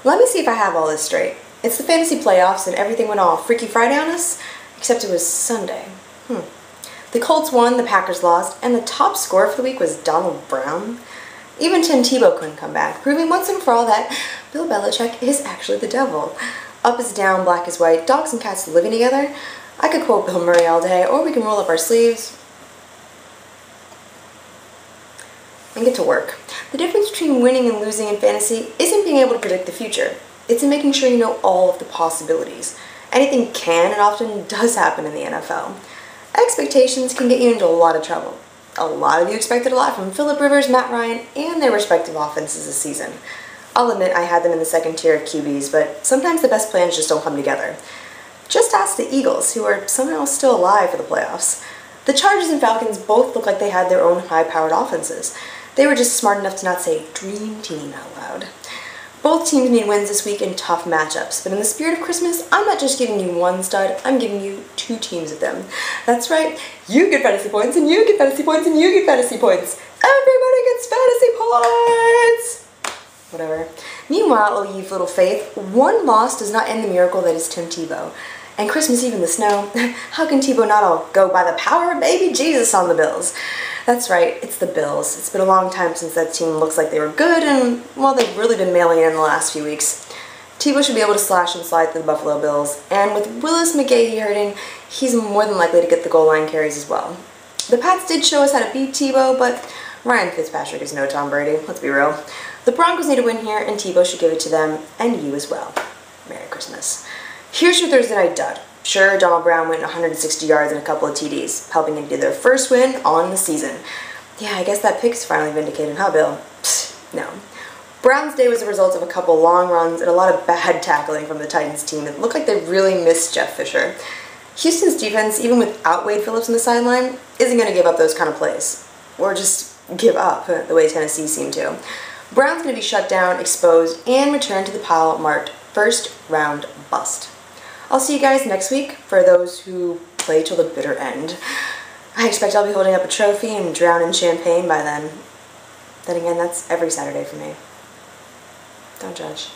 Let me see if I have all this straight. It's the fantasy playoffs and everything went all Freaky Friday on us, except it was Sunday. The Colts won, the Packers lost, and the top scorer for the week was Donald Brown. Even Tim Tebow couldn't come back, proving once and for all that Bill Belichick is actually the devil. Up is down, black is white, dogs and cats living together. I could quote Bill Murray all day, or we can roll up our sleeves and get to work. The difference between winning and losing in fantasy isn't being able to predict the future. It's in making sure you know all of the possibilities. Anything can and often does happen in the NFL. Expectations can get you into a lot of trouble. A lot of you expected a lot from Phillip Rivers, Matt Ryan, and their respective offenses this season. I'll admit I had them in the second tier of QBs, but sometimes the best plans just don't come together. Just ask the Eagles, who are somehow still alive for the playoffs. The Chargers and Falcons both look like they had their own high-powered offenses. They were just smart enough to not say "dream team" out loud. Both teams need wins this week in tough matchups, but in the spirit of Christmas, I'm not just giving you one stud, I'm giving you two teams of them. That's right, you get fantasy points, and you get fantasy points, and you get fantasy points. Everybody gets fantasy points! Whatever. Meanwhile, oh ye of little faith, one loss does not end the miracle that is Tim Tebow. And Christmas Eve in the snow, how can Tebow not all go by the power of baby Jesus on the Bills? That's right, it's the Bills. It's been a long time since that team looks like they were good, and, well, they've really been mailing it in the last few weeks. Tebow should be able to slash and slide through the Buffalo Bills, and with Willis McGahee hurting, he's more than likely to get the goal line carries as well. The Pats did show us how to beat Tebow, but Ryan Fitzpatrick is no Tom Brady, let's be real. The Broncos need a win here, and Tebow should give it to them, and you as well. Merry Christmas. Here's your Thursday night dud. Sure, Donald Brown went 160 yards and a couple of TDs, helping them get their first win on the season. Yeah, I guess that pick's finally vindicated, huh, Bill? Psst, no. Brown's day was the result of a couple long runs and a lot of bad tackling from the Titans team that looked like they really missed Jeff Fisher. Houston's defense, even without Wade Phillips on the sideline, isn't going to give up those kind of plays. Or just give up, the way Tennessee seemed to. Brown's going to be shut down, exposed, and returned to the pile marked first round bust. I'll see you guys next week for those who play till the bitter end. I expect I'll be holding up a trophy and drown in champagne by then. Then again, that's every Saturday for me. Don't judge.